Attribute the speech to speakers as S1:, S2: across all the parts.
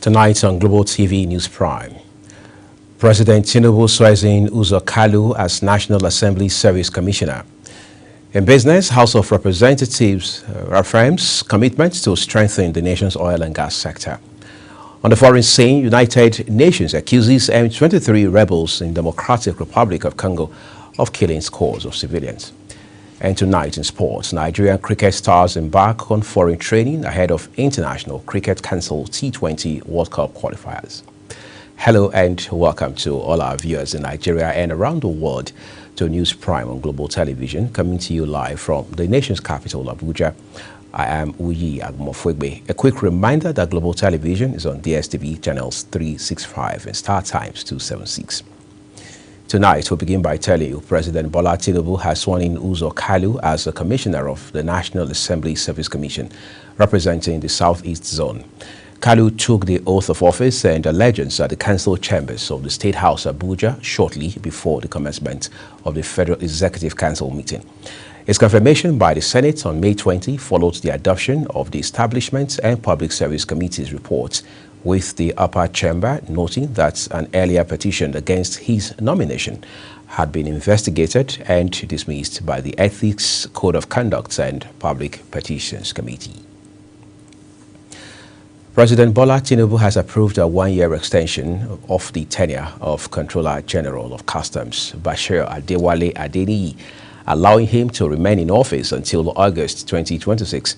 S1: Tonight on Global TV News Prime, President Tinubu swears in Uzo Kalu as National Assembly Service Commissioner. In business, House of Representatives affirms commitment to strengthen the nation's oil and gas sector. On the foreign scene, United Nations accuses M23 rebels in Democratic Republic of Congo of killing scores of civilians. And tonight in sports, Nigerian cricket stars embark on foreign training ahead of International Cricket Council T20 World Cup qualifiers. Hello and welcome to all our viewers in Nigeria and around the world to News Prime on Global Television, coming to you live from the nation's capital, Abuja. I am Uyi Agumofwegbe. A quick reminder that Global Television is on DSTV channels 365 and Star Times 276. Tonight, we'll begin by telling you President Bola Tinubu has sworn in Uzo Kalu as the Commissioner of the National Assembly Service Commission, representing the Southeast Zone. Kalu took the oath of office and allegiance at the council chambers of the State House Abuja shortly before the commencement of the Federal Executive Council meeting. Its confirmation by the Senate on May 20 followed the adoption of the Establishment and Public Service Committee's report, with the upper chamber noting that an earlier petition against his nomination had been investigated and dismissed by the Ethics, Code of Conduct and Public Petitions Committee. President Bola Tinubu has approved a one-year extension of the tenure of Controller General of Customs, Bashir Adewale Adeniyi, allowing him to remain in office until August 2026.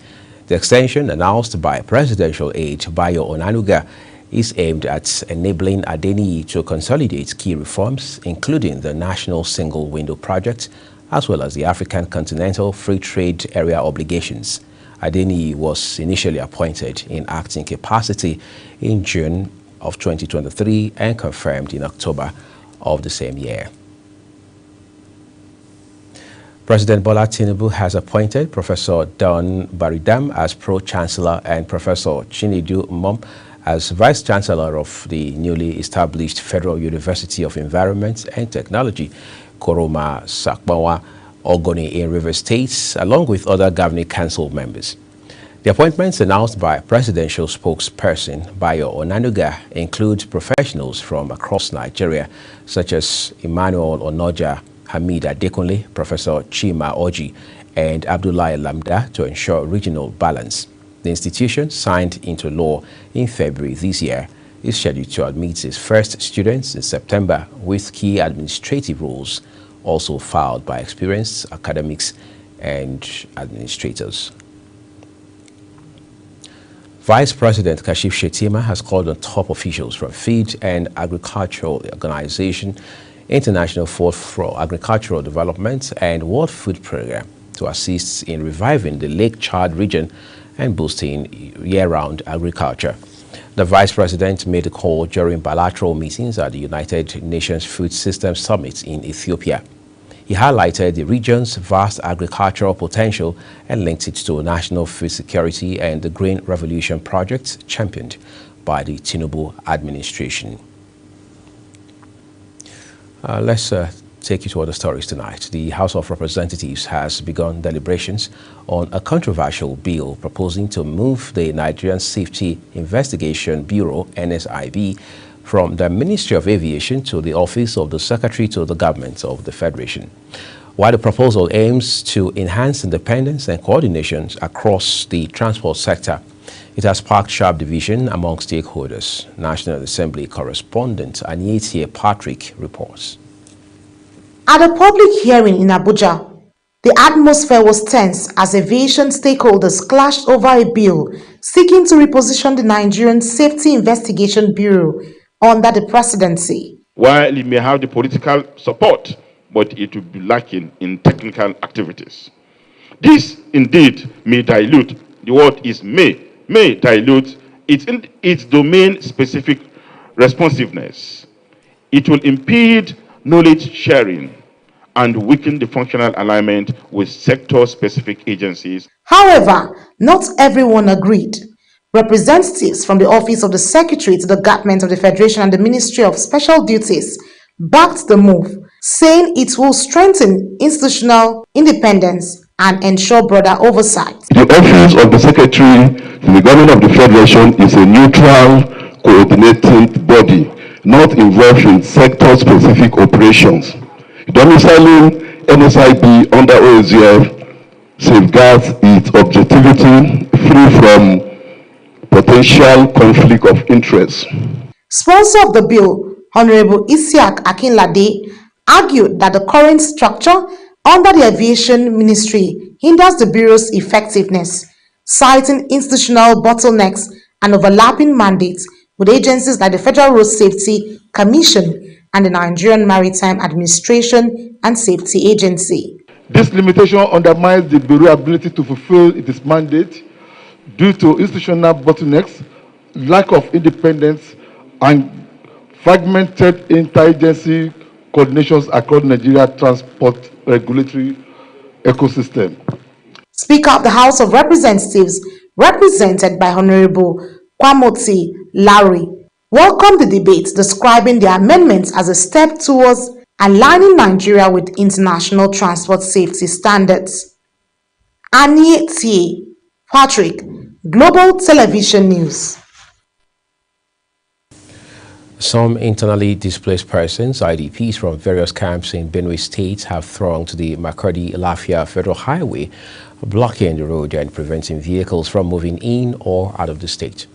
S1: The extension, announced by presidential aide Bayo Onanuga, is aimed at enabling Adeniyi to consolidate key reforms, including the National Single Window Project, as well as the African Continental Free Trade Area obligations. Adeniyi was initially appointed in acting capacity in June of 2023 and confirmed in October of the same year. President Bola Tinubu has appointed Professor Don Baridam as Pro-Chancellor and Professor Chinedu Mom as Vice-Chancellor of the newly established Federal University of Environment and Technology, Koroma Sakbawa Ogoni in Rivers State, along with other governing council members. The appointments announced by presidential spokesperson Bayo Onanuga include professionals from across Nigeria, such as Emmanuel Onoja, Hamid Adekunle, Professor Chima Oji, and Abdullahi Lamda to ensure regional balance. The institution, signed into law in February this year, is scheduled to admit its first students in September, with key administrative rules also filed by experienced academics and administrators. Vice President Kashif Shettima has called on top officials from Feed and Agricultural Organization, International Fund for Agricultural Development, and World Food Programme to assist in reviving the Lake Chad region and boosting year-round agriculture. The Vice President made the call during bilateral meetings at the United Nations Food Systems Summit in Ethiopia. He highlighted the region's vast agricultural potential and linked it to national food security and the Green Revolution project championed by the Tinubu administration. Let's take you to other stories tonight. The House of Representatives has begun deliberations on a controversial bill proposing to move the Nigerian Safety Investigation Bureau, NSIB, from the Ministry of Aviation to the Office of the Secretary to the Government of the Federation. While the proposal aims to enhance independence and coordination across the transport sector, it has sparked sharp division among stakeholders. National Assembly correspondent Anietie Patrick reports.
S2: At a public hearing in Abuja, the atmosphere was tense as aviation stakeholders clashed over a bill seeking to reposition the Nigerian Safety Investigation Bureau under the presidency.
S3: While it may have the political support, but it will be lacking in technical activities. This indeed may dilute, the word is may dilute its domain-specific responsiveness. It will impede knowledge sharing and weaken the functional alignment with sector-specific agencies.
S2: However, not everyone agreed. Representatives from the Office of the Secretary to the Government of the Federation and the Ministry of Special Duties backed the move, saying it will strengthen institutional independence and ensure broader oversight.
S4: The Office of the Secretary to the Government of the Federation is a neutral, coordinating body, not involved in sector-specific operations. Domiciling NSIB under OSGF safeguards its objectivity, free from potential conflict of interest.
S2: Sponsor of the bill, Honorable Isiaq Akinlade, argued that the current structure under the Aviation Ministry hinders the Bureau's effectiveness, citing institutional bottlenecks and overlapping mandates with agencies like the Federal Road Safety Commission and the Nigerian Maritime Administration and Safety Agency.
S5: This limitation undermines the Bureau's ability to fulfill its mandate due to institutional bottlenecks, lack of independence, and fragmented interagency coordinations across Nigeria's transport regulatory ecosystem.
S2: Speaker of the House of Representatives, represented by Honorable Kwamoti Larry, welcomed the debate, describing the amendments as a step towards aligning Nigeria with international transport safety standards. Annie T. Patrick, Global Television News.
S1: Some internally displaced persons, IDPs from various camps in Benue State, have thronged to the Makurdi-Lafia Federal Highway, blocking the road and preventing vehicles from moving in or out of the state.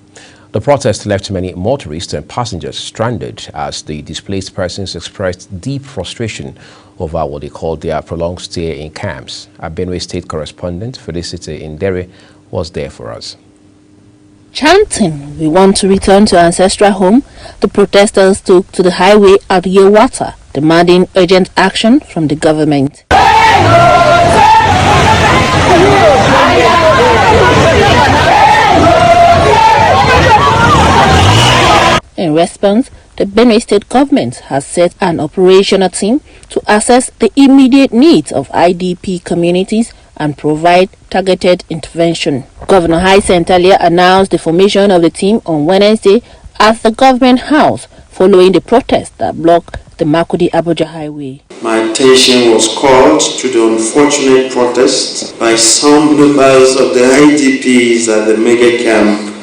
S1: The protest left many motorists and passengers stranded as the displaced persons expressed deep frustration over what they called their prolonged stay in camps. Our Benue State correspondent Felicity Indere was there for us.
S6: Chanting, "We want to return to ancestral home," the protesters took to the highway at Yewata, demanding urgent action from the government. In response, the Benue State government has set an operational team to assess the immediate needs of IDP communities and provide targeted intervention. Governor Hyacinth Alia announced the formation of the team on Wednesday at the government house following the protests that blocked the Makurdi-Abuja highway.
S7: My attention was called to the unfortunate protests by some members of the IDPs at the mega camp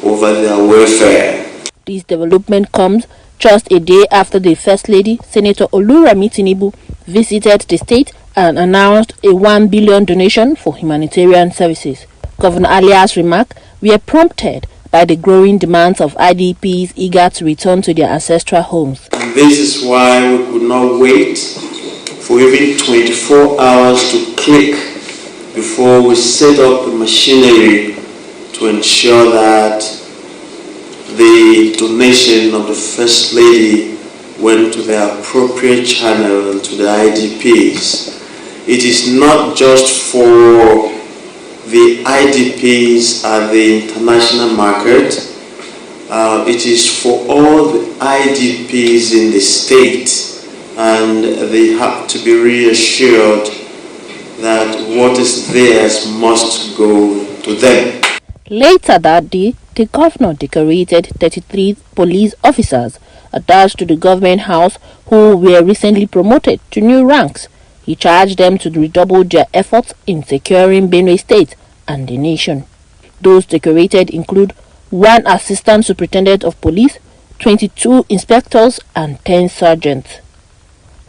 S7: over their welfare.
S6: This development comes just a day after the First Lady, Senator Oluremi Tinubu, visited the state and announced a 1 billion donation for humanitarian services. Governor Alia's remarks were prompted by the growing demands of IDPs eager to return to their ancestral homes.
S7: And this is why we could not wait for even 24 hours to click before we set up the machinery to ensure that the donation of the First Lady went to the appropriate channel to the IDPs. It is not just for the IDPs at the international market, it is for all the IDPs in the state, and they have to be reassured that what is theirs must go to them.
S6: Later that day, the governor decorated 33 police officers attached to the government house who were recently promoted to new ranks. He charged them to redouble their efforts in securing Benue State and the nation. Those decorated include 1 assistant superintendent of police, 22 inspectors, and 10 sergeants.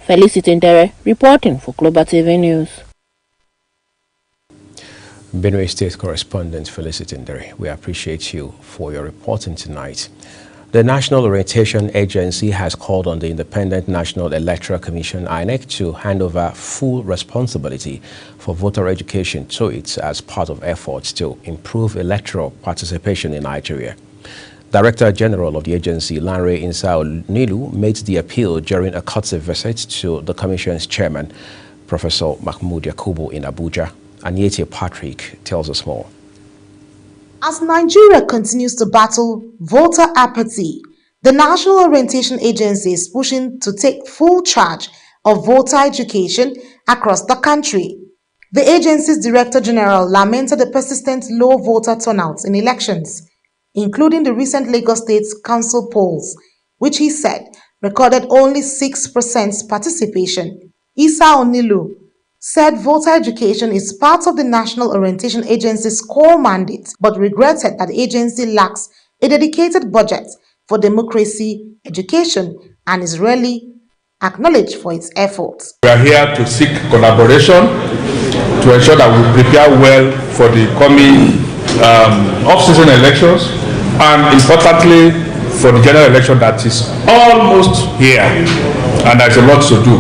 S6: Felicity Indere reporting for Global TV News.
S1: Benue State correspondent Felicity Indere, we appreciate you for your reporting tonight. The National Orientation Agency has called on the Independent National Electoral Commission, INEC, to hand over full responsibility for voter education to it as part of efforts to improve electoral participation in Nigeria. Director General of the agency, Lanre Insao-Nilu, made the appeal during a courtesy visit to the Commission's chairman, Professor Mahmoud Yakubu, in Abuja. Aniete Patrick tells us more.
S2: As Nigeria continues to battle voter apathy, the National Orientation Agency is pushing to take full charge of voter education across the country. The agency's Director General lamented the persistent low voter turnout in elections, including the recent Lagos State Council polls, which he said recorded only 6% participation. Insao-Nilu said voter education is part of the National Orientation Agency's core mandate, but regretted that the agency lacks a dedicated budget for democracy, education, and is rarely acknowledged for its efforts.
S8: We are here to seek collaboration to ensure that we prepare well for the coming off-season elections, and importantly for the general election that is almost here, and there's a lot to do.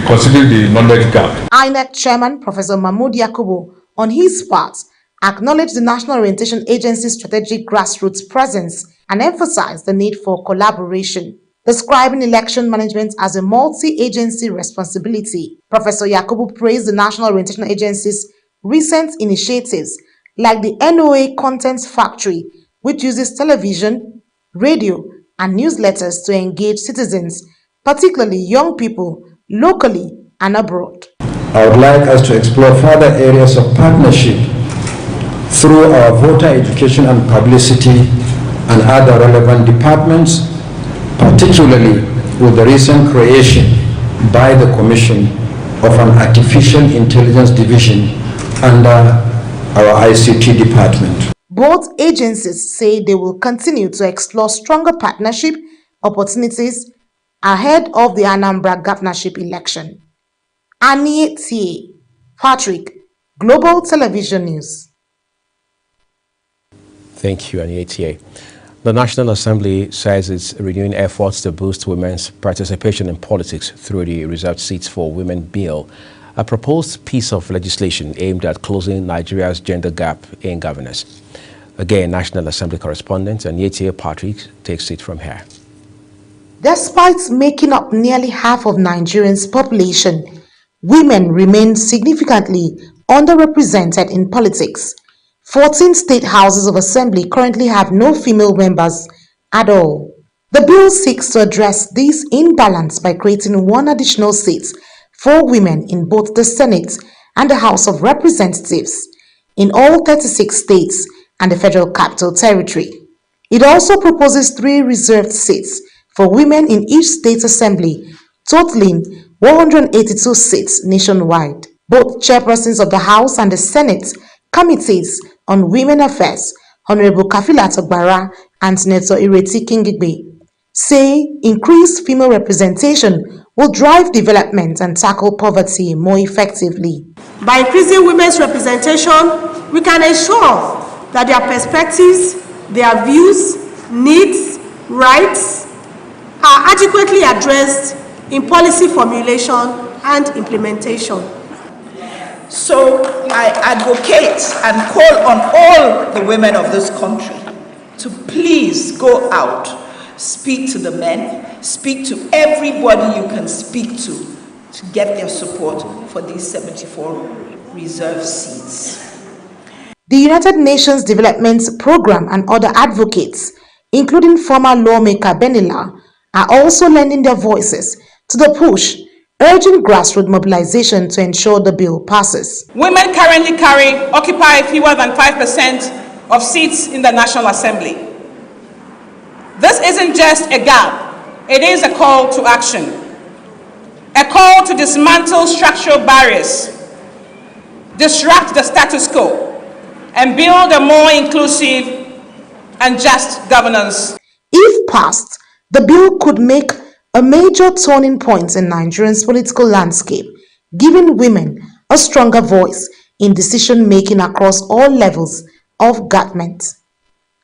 S8: Considering the knowledge gap.
S2: INEC Chairman Professor Mahmood Yakubu, on his part, acknowledged the National Orientation Agency's strategic grassroots presence and emphasized the need for collaboration. Describing election management as a multi-agency responsibility, Professor Yakubu praised the National Orientation Agency's recent initiatives like the NOA Content Factory, which uses television, radio, and newsletters to engage citizens, particularly young people, locally and abroad.
S9: I would like us to explore further areas of partnership through our voter education and publicity and other relevant departments, particularly with the recent creation by the Commission of an Artificial Intelligence Division under our ICT department.
S2: Both agencies say they will continue to explore stronger partnership opportunities ahead of the Anambra governorship election. Annie T. Patrick, Global Television News.
S1: Thank you, Annie T. The National Assembly says it's renewing efforts to boost women's participation in politics through the Reserved Seats for Women Bill, a proposed piece of legislation aimed at closing Nigeria's gender gap in governance. Again, National Assembly correspondent Annie T. Patrick takes it from here.
S2: Despite making up nearly half of Nigerians' population, women remain significantly underrepresented in politics. 14 state houses of assembly currently have no female members at all. The bill seeks to address this imbalance by creating one additional seat for women in both the Senate and the House of Representatives in all 36 states and the Federal Capital Territory. It also proposes 3 reserved seats for women in each state assembly, totaling 182 seats nationwide. Both chairpersons of the House and the Senate Committees on Women Affairs, Honorable Kafilat Ogbara and Senator Ireti Kingigbe, say increased female representation will drive development and tackle poverty more effectively.
S10: By increasing women's representation, we can ensure that their perspectives, their views, needs, rights are adequately addressed in policy formulation and implementation.
S11: So I advocate and call on all the women of this country to please go out, speak to the men, speak to everybody you can speak to get their support for these 74 reserved seats.
S2: The United Nations Development Programme and other advocates, including former lawmaker Benila, are also lending their voices to the push, urging grassroots mobilization to ensure the bill passes.
S12: Women currently occupy fewer than 5% of seats in the National Assembly. This isn't just a gap, it is a call to action. A call to dismantle structural barriers, disrupt the status quo, and build a more inclusive and just governance.
S2: If passed, the bill could make a major turning point in Nigeria's political landscape, giving women a stronger voice in decision-making across all levels of government.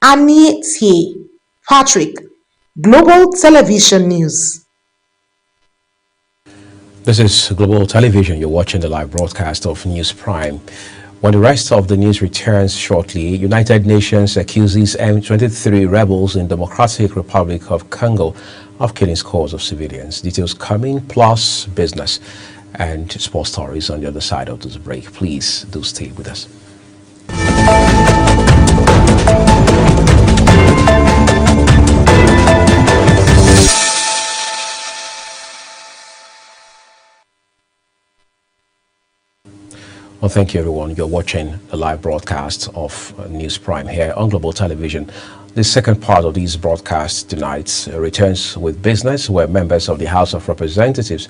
S2: Annie T. Patrick, Global Television News.
S1: This is Global Television. You're watching the live broadcast of News Prime. When the rest of the news returns shortly, United Nations accuses M23 rebels in Democratic Republic of Congo of killing scores of civilians. Details coming, plus business and sports stories on the other side of this break. Please do stay with us. Well, thank you, everyone. You're watching the live broadcast of News Prime here on Global Television. The second part of these broadcasts tonight returns with business, where members of the House of Representatives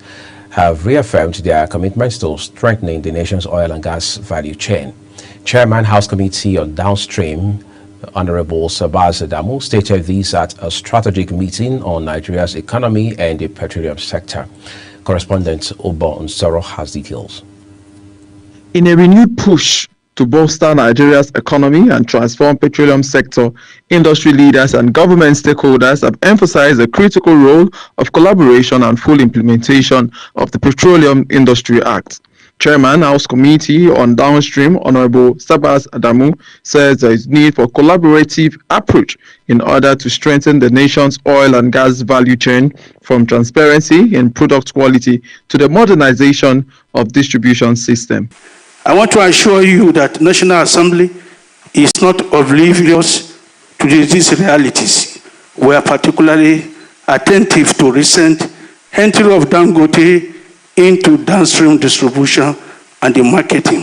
S1: have reaffirmed their commitments to strengthening the nation's oil and gas value chain. Chairman, House Committee on Downstream, Honorable Sabaz Adamu stated this at a strategic meeting on Nigeria's economy and the petroleum sector. Correspondent Oba Nsoro has details.
S13: In a renewed push to bolster Nigeria's economy and transform petroleum sector, industry leaders and government stakeholders have emphasized the critical role of collaboration and full implementation of the Petroleum Industry Act. Chairman, House Committee on Downstream, Honorable Sabaz Adamu, says there is need for collaborative approach in order to strengthen the nation's oil and gas value chain, from transparency in product quality to the modernization of distribution system.
S14: I want to assure you that National Assembly is not oblivious to these realities. We are particularly attentive to recent entry of Dangote into downstream distribution and the marketing,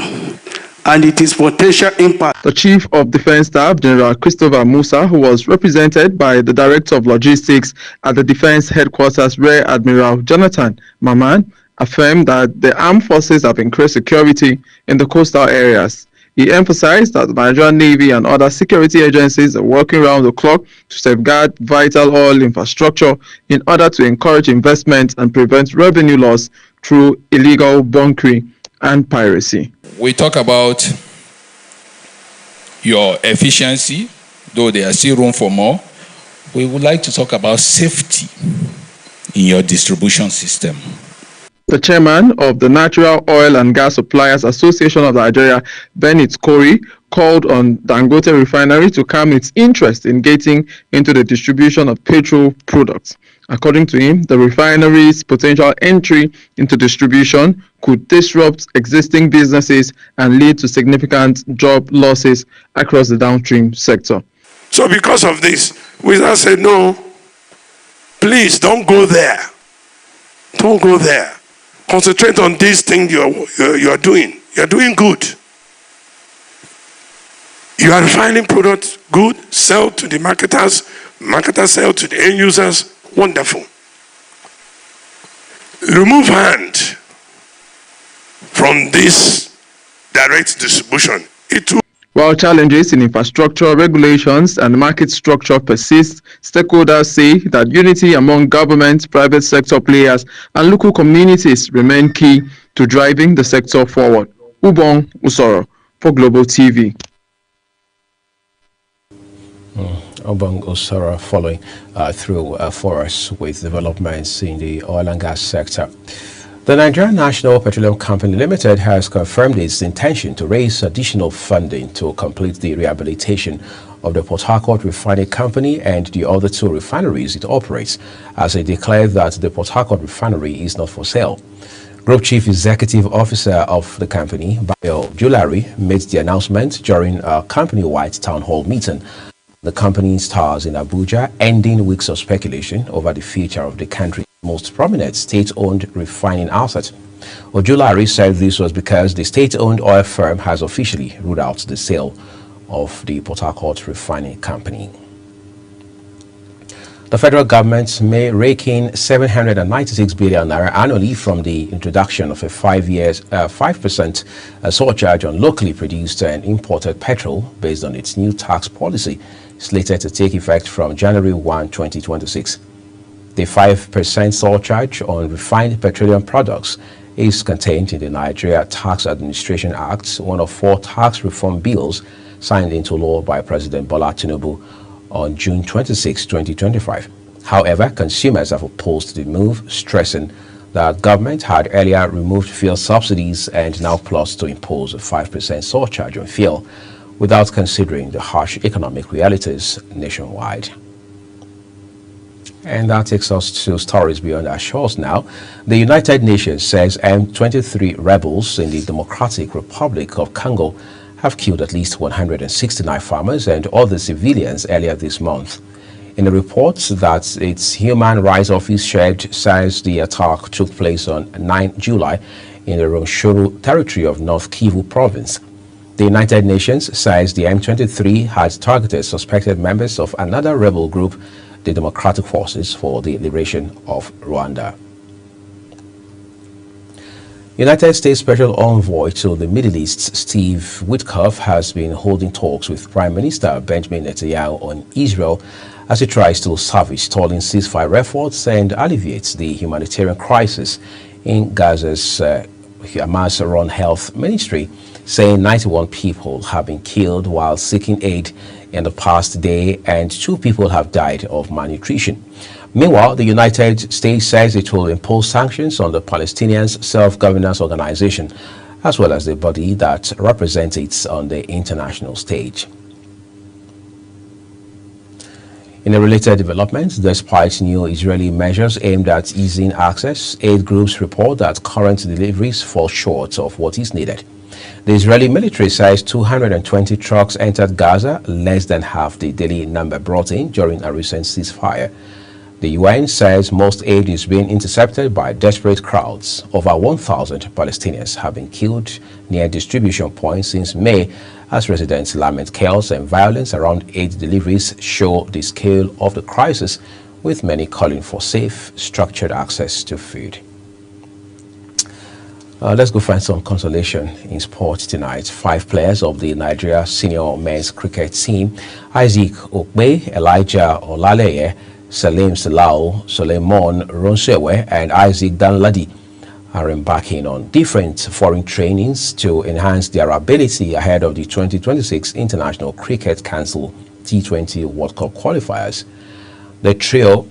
S14: and its potential impact.
S13: The Chief of Defense Staff, General Christopher Musa, who was represented by the Director of Logistics at the Defense Headquarters, Rear Admiral Jonathan Maman, affirmed that the armed forces have increased security in the coastal areas. He emphasized that the Nigerian Navy and other security agencies are working around the clock to safeguard vital oil infrastructure in order to encourage investment and prevent revenue loss through illegal bunkering and piracy.
S15: We talk about your efficiency, though there is still room for more. We would like to talk about safety in your distribution system.
S13: The chairman of the Natural Oil and Gas Suppliers Association of Nigeria, Bennett Corey, called on Dangote Refinery to calm its interest in getting into the distribution of petrol products. According to him, the refinery's potential entry into distribution could disrupt existing businesses and lead to significant job losses across the downstream sector.
S16: So because of this, we just said, no, please don't go there. Don't go there. Concentrate on this thing you're doing. You're doing good. You are refining products, good, sell to the marketers, marketers sell to the end users, wonderful. Remove hand from this direct distribution.
S13: While challenges in infrastructure, regulations, and market structure persist, stakeholders say that unity among government, private sector players, and local communities remain key to driving the sector forward. Ubong Usoro for Global TV.
S1: Ubong Usoro following through for us with developments in the oil and gas sector. The Nigerian National Petroleum Company Limited has confirmed its intention to raise additional funding to complete the rehabilitation of the Port Harcourt Refining Company and the other two refineries it operates, as it declared that the Port Harcourt Refinery is not for sale. Group Chief Executive Officer of the company, Bayo Julari, made the announcement during a company-wide town hall meeting. The company stars in Abuja, ending weeks of speculation over the future of the country's most prominent state-owned refining asset. Ojulari said this was because the state-owned oil firm has officially ruled out the sale of the Port Harcourt Refining Company. The federal government may rake in 796 billion naira annually from the introduction of a 5% surcharge on locally produced and imported petrol based on its new tax policy, slated to take effect from January 1, 2026. The 5% surcharge on refined petroleum products is contained in the Nigeria Tax Administration Act, one of 4 tax reform bills signed into law by President Bola Tinubu on June 26, 2025. However, consumers have opposed the move, stressing that government had earlier removed fuel subsidies and now plots to impose a 5% surcharge on fuel without considering the harsh economic realities nationwide. And that takes us to stories beyond our shores now. The United Nations says M23 rebels in the Democratic Republic of Congo have killed at least 169 farmers and other civilians earlier this month. In a report that its Human Rights Office shared, says the attack took place on 9 July in the Rutshuru territory of North Kivu province. The United Nations says the M23 had targeted suspected members of another rebel group, the Democratic Forces for the Liberation of Rwanda. United States Special Envoy to the Middle East, Steve Witkoff, has been holding talks with Prime Minister Benjamin Netanyahu on Israel as he tries to salvage stalling ceasefire efforts and alleviate the humanitarian crisis in Gaza's Hamas-run health ministry, saying 91 people have been killed while seeking aid in the past day and 2 people have died of malnutrition. Meanwhile, the United States says it will impose sanctions on the Palestinian Self-Governance Organization, as well as the body that represents it on the international stage. In a related development, despite new Israeli measures aimed at easing access, aid groups report that current deliveries fall short of what is needed. The Israeli military says 220 trucks entered Gaza, less than half the daily number brought in during a recent ceasefire. The UN says most aid is being intercepted by desperate crowds. Over 1,000 Palestinians have been killed near distribution points since May, as residents lament chaos and violence around aid deliveries show the scale of the crisis, with many calling for safe, structured access to food. Let's go find some consolation in sport tonight. 5 players of the Nigeria senior men's cricket team, Isaac Okpe, Elijah Olaleye, Salim Salao, Suleiman Ronsewe, and Isaac Danladi are embarking on different foreign trainings to enhance their ability ahead of the 2026 International Cricket Council T20 World Cup qualifiers. The trio,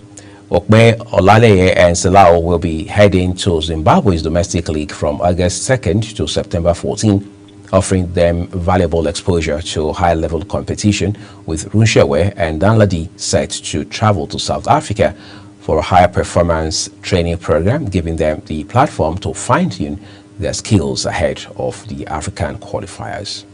S1: Okpe, Olaleye, and Salao, will be heading to Zimbabwe's domestic league from August 2nd to September 14th, offering them valuable exposure to high-level competition, with Runshewe and Danladi set to travel to South Africa for a higher performance training program, giving them the platform to fine-tune their skills ahead of the African qualifiers.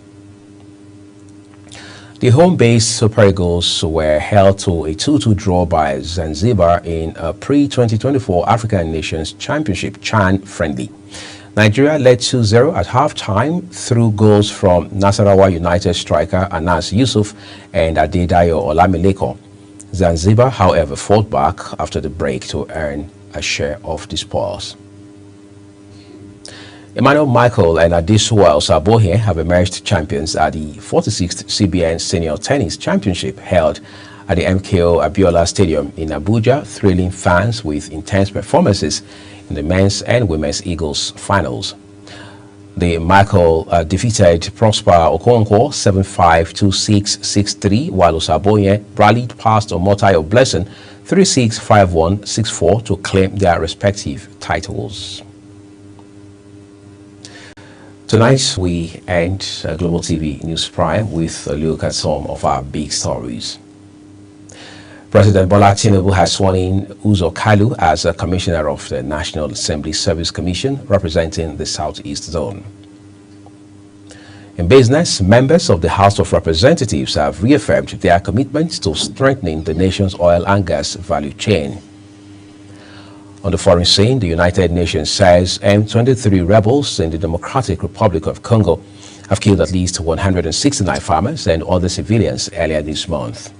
S1: The home-based Super Eagles were held to a 2-2 draw by Zanzibar in a pre-2024 African Nations Championship CHAN friendly. Nigeria led 2-0 at halftime through goals from Nasarawa United striker Anas Yusuf and Adedayo Olamileko. Zanzibar, however, fought back after the break to earn a share of the spoils. Emmanuel Michael and Adesua Osabohe have emerged champions at the 46th CBN Senior Tennis Championship held at the MKO Abiola Stadium in Abuja, thrilling fans with intense performances in the men's and women's Eagles finals. The Michael defeated Prosper Okonkwo 7-5, 2-6, 6-3, while Osaboye rallied past Omotayo Blessing 3-6, 5-1, 6-4 to claim their respective titles. Tonight, we end Global TV News Prime with a look at some of our big stories. President Bola Tinubu has sworn in Uzo Kalu as a commissioner of the National Assembly Service Commission representing the Southeast Zone. In business, members of the House of Representatives have reaffirmed their commitment to strengthening the nation's oil and gas value chain. On the foreign scene, the United Nations says M23 rebels in the Democratic Republic of Congo have killed at least 169 farmers and other civilians earlier this month.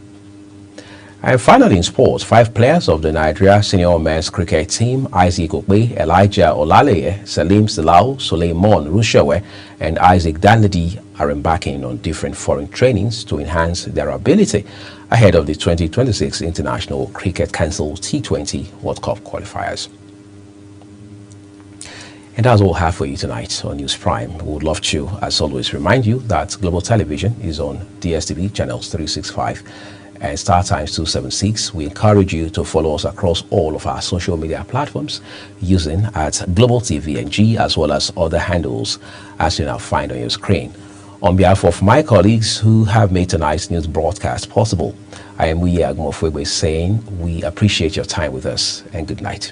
S1: And finally, in sports, 5 players of the Nigeria senior men's cricket team, Isaac Okpe, Elijah Olaleye, Salim Salao, Suleiman Rushewe, and Isaac Danladi, are embarking on different foreign trainings to enhance their ability ahead of the 2026 International Cricket Council T20 World Cup qualifiers. And that's all I have for you tonight on News Prime. We would love to, as always, remind you that Global Television is on DSTV channels 365 and Star Times 276. We encourage you to follow us across all of our social media platforms using at Global TV NG, as well as other handles as you now find on your screen. On behalf of my colleagues who have made tonight's news broadcast possible, I am Wiye Agmofwebe saying we appreciate your time with us and good night.